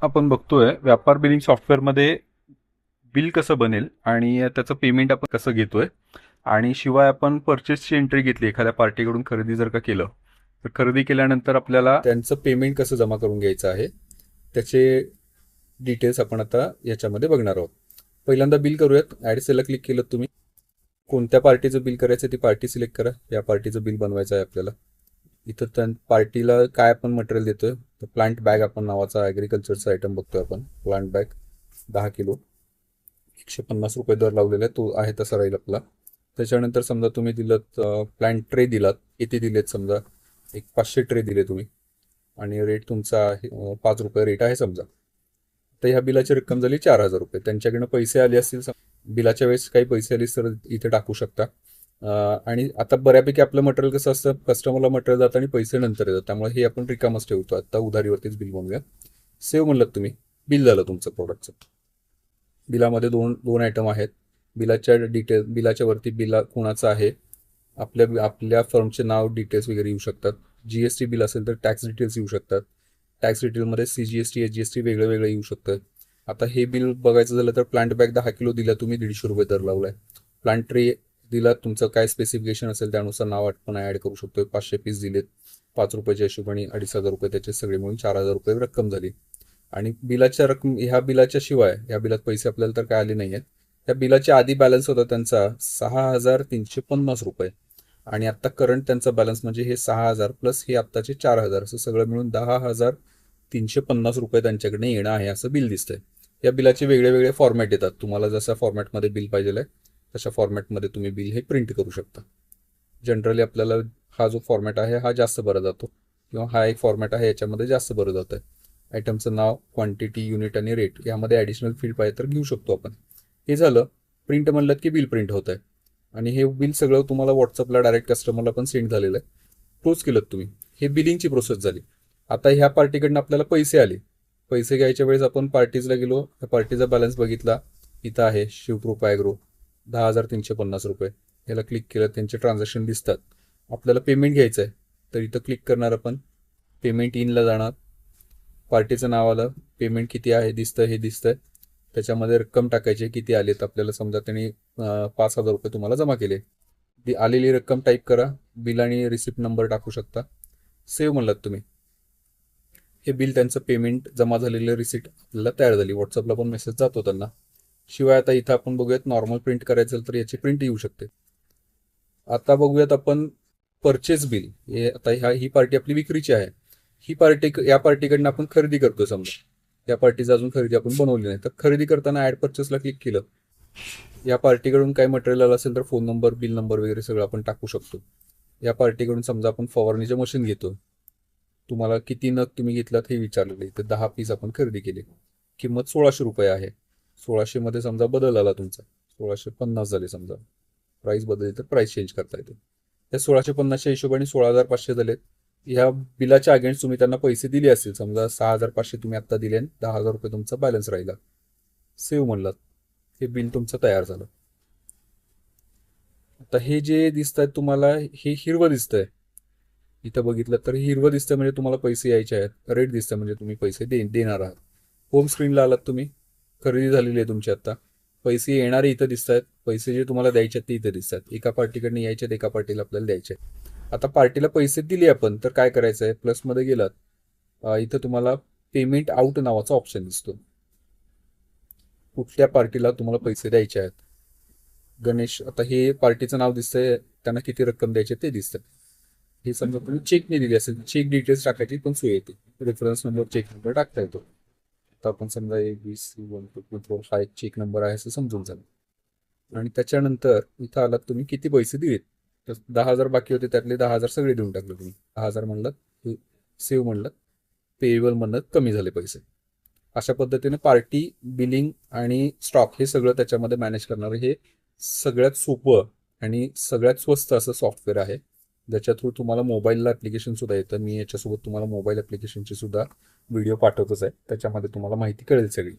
आपण बघतोय व्यापार बिलिंग सॉफ्टवेअरमध्ये बिल कसं बनेल आणि त्याचं पेमेंट आपण कसं घेतोय आणि शिवाय आपण परचेसची एंट्री घेतली एखाद्या पार्टीकडून खरेदी जर का केलं तर खरेदी केल्यानंतर आपल्याला त्यांचं पेमेंट कसं जमा करून घ्यायचं आहे त्याचे डिटेल्स आपण आता याच्यामध्ये बघणार आहोत. पहिल्यांदा बिल करूयात. ॲड सेलला क्लिक केलं तुम्ही. कोणत्या पार्टीचं बिल करायचं ती पार्टी सिलेक्ट करा. या पार्टीचं बिल बनवायचं आहे आपल्याला. इथं त्या पार्टीला काय आपण मटेरियल देतोय तर प्लांट बॅग आपण नावाचा ॲग्रिकल्चरचा आयटम बघतोय आपण. प्लांट बॅग 10 किलो 150 रुपये दर लावलेला आहे, तो आहे तसा राहील आपला. त्याच्यानंतर समजा तुम्ही दिलं प्लांट ट्रे दिलात, किती दिलेत समजा एक 500 ट्रे दिले तुम्ही आणि रेट तुमचा आहे 5 रुपये रेट आहे समजा. तर ह्या बिलाची रक्कम झाली 4,000 रुपये. त्यांच्याकडनं पैसे आले असतील बिलाच्या वेळेस काही पैसे आले तर इथे टाकू शकता. आणि आता बऱ्यापैकी आपलं मटेरियल कसं असतं, कस्टमरला मटेरियल जातं आणि पैसे नंतर येतात, त्यामुळे हे आपण रिकामच ठेवतो. आता उधारीवरतीच बिल बनवूया. सेव्ह म्हणलं तुम्ही, बिल झालं तुमचं प्रोडक्टचं. बिलामध्ये दोन दोन आयटम आहेत. बिलाच्या वरती बिल कोणाचं आहे, आपल्या आपल्या फर्मचे नाव डिटेल्स वगैरे येऊ शकतात. जीएसटी बिल असेल तर टॅक्स डिटेल्स येऊ शकतात. टॅक्स डिटेलमध्ये CGST HGST वेगळं वेगळं येऊ शकतं. आता हे बिल बघायचं झालं तर प्लांट बॅग 10 किलो दिला तुम्ही, 150 रुपये दर लावलाय. प्लांट ट्रे दिला, तुमचं काय स्पेसिफिकेशन असेल त्यानुसार नाव आपण ॲड करू शकतो. 500 पीस दिलेत 5 रुपयाच्या हिशोबाने 2,500 रुपये, त्याचे सगळे मिळून 4,000 रुपये रक्कम झाली. आणि बिलाच्या रक्कम ह्या बिलाच्या शिवाय ह्या बिलात पैसे आपल्याला तर काय आले नाही आहेत. त्या बिलाच्या आधी बॅलन्स होता त्यांचा 6,350 रुपये आणि आत्ता करंट त्यांचा बॅलन्स म्हणजे हे 6,000 प्लस हे आत्ताचे 4,000 असं सगळं मिळून 10,350 रुपये त्यांच्याकडे येणं आहे असं बिल दिसतंय. या बिलाचे वेगळे वेगळे फॉर्मॅट येतात. तुम्हाला जशा फॉर्मॅटमध्ये बिल पाहिजे आहे तशा फॉर्मॅटमध्ये तुम्ही बिल हे प्रिंट करू शकता. जनरली आपल्याला हा जो फॉर्मॅट आहे हा जास्त बरा जातो, किंवा हा एक फॉर्मॅट आहे याच्यामध्ये जास्त बरं जातं. आयटमचं नाव, क्वांटिटी, युनिट आणि रेट यामध्ये ॲडिशनल फील्ड पाहिजे तर घेऊ शकतो आपण. हे झालं. प्रिंट म्हणलं की बिल प्रिंट होत आहे आणि हे बिल सगळं तुम्हाला व्हॉट्सअपला डायरेक्ट कस्टमरला पण सेंड झालेलं आहे. क्लोज केलं तुम्ही. हे बिलिंगची प्रोसेस झाली. आता ह्या पार्टीकडनं आपल्याला पैसे आले. पैसे घ्यायच्या वेळेस आपण पार्टीजला गेलो, त्या पार्टीचा बॅलन्स बघितला. इथं आहे शिवकृप ॲग्रो 10,350 रुपये. याला क्लिक केलं, त्यांचे ट्रान्झॅक्शन दिसतात. आपल्याला पेमेंट घ्यायचं आहे तर इथं क्लिक करणार आपण. पेमेंट इनला जाणार. पार्टीचं नाव आलं, पेमेंट किती आहे दिसतं, हे दिसतंय. त्याच्यामध्ये रक्कम टाकायची किती आलेत आपल्याला. समजा त्यांनी 5,000 रुपये तुम्हाला जमा केले. ती आलेली रक्कम टाईप करा. बिल आणि रिसिप्ट नंबर टाकू शकता. सेव्ह म्हणलात तुम्ही. हे बिल त्यांचं पेमेंट जमा झालेलं रिसिप्ट आपल्याला तयार झाली. व्हॉट्सअपला पण मेसेज जातो त्यांना. शिवाय आता इथं आपण बघूयात नॉर्मल प्रिंट करायचं तर याची प्रिंट येऊ शकते. आता बघूयात आपण परचेस बिल. हे आता ही पार्टी आपली विक्रीची आहे. ही पार्टी या पार्टीकडनं आपण खरेदी करतोय समजा. या पार्टीचं अजून खरेदी आपण बनवली नाही तर खरेदी करताना ॲड परचेसला क्लिक केलं. या पार्टीकडून काय मटेरियल आलं असेल तर फोन नंबर, बिल नंबर वगैरे सगळं आपण टाकू शकतो. या पार्टीकडून समजा आपण फवारणीचे मशीन घेतो. तुम्हाला किती नग तुम्ही घेतलात हे विचारलेले, तर 10 पीस आपण खरेदी केले. किंमत 1,600 रुपये आहे. 1,600 मध्ये समजा बदल आला तुमचा, 1,650 झाले समजा. प्राईस बदलली तर प्राईस चेंज करता येते. त्या 1,650च्या हिशोबाने 16,500 झालेत. ह्या बिलाच्या अगेन्स्ट तुम्ही त्यांना पैसे दिले असतील, समजा 6,500 तुम्ही आत्ता दिले आणि 10,000 रुपये तुमचा बॅलन्स राहिला. सेव्ह म्हणलात. हे बिल तुमचं तयार झालं. आता हे जे दिसत आहे तुम्हाला, हे हिरवं दिसतंय. इथं बघितलं तर हिरवं दिसतंय म्हणजे तुम्हाला पैसे यायचे आहेत. रेड दिसतंय म्हणजे तुम्ही पैसे देणार आहात. होम स्क्रीनला आलात तुम्ही. खरेदी झालेली आहे तुमची. आता पैसे येणारे इथं दिसत आहेत. पैसे जे तुम्हाला द्यायचे आहेत ते इथं दिसतात. एका पार्टीकडनं यायचे आहेत, एका पार्टीला आपल्याला द्यायचे आहेत. आता पार्टीला पैसे दिले आपण तर काय करायचं आहे, प्लसमध्ये गेलात इथं तुम्हाला पेमेंट आउट नावाचा ऑप्शन दिसतो. कुठल्या पार्टीला तुम्हाला पैसे द्यायचे आहेत. गणेश, आता हे पार्टीचं नाव दिसतंय, त्यांना किती रक्कम द्यायची ते दिसतं. हे समजा तुम्ही चेकने दिली असेल, चेक डिटेल्स टाकायची पण सोय येते. रेफरन्स नंबर, चेक नंबर टाकता येतो. आता आपण समजा ABC1234 हा एक चेक नंबर आहे असं समजून झालं. आणि त्याच्यानंतर इथं आलात तुम्ही, किती पैसे दिलेत तर 10,000 बाकी होते, त्यातले 10,000 सगळे देऊन टाकले तुम्ही. 10,000 म्हणलात, सेव्ह म्हणलात. पेएबल म्हणत कमी झाले पैसे. अशा पद्धतीने पार्टी, बिलिंग आणि स्टॉक हे सगळं त्याच्यामध्ये मॅनेज करणारं हे सगळ्यात सोपं आणि सगळ्यात स्वस्त असं सॉफ्टवेअर आहे, ज्याच्या थ्रू तुम्हाला मोबाईलला ॲप्लिकेशन सुद्धा येतं. मी याच्यासोबत तुम्हाला मोबाईल ॲप्लिकेशनची सुद्धा व्हिडिओ पाठवतच आहे, त्याच्यामध्ये तुम्हाला माहिती कळेल सगळी.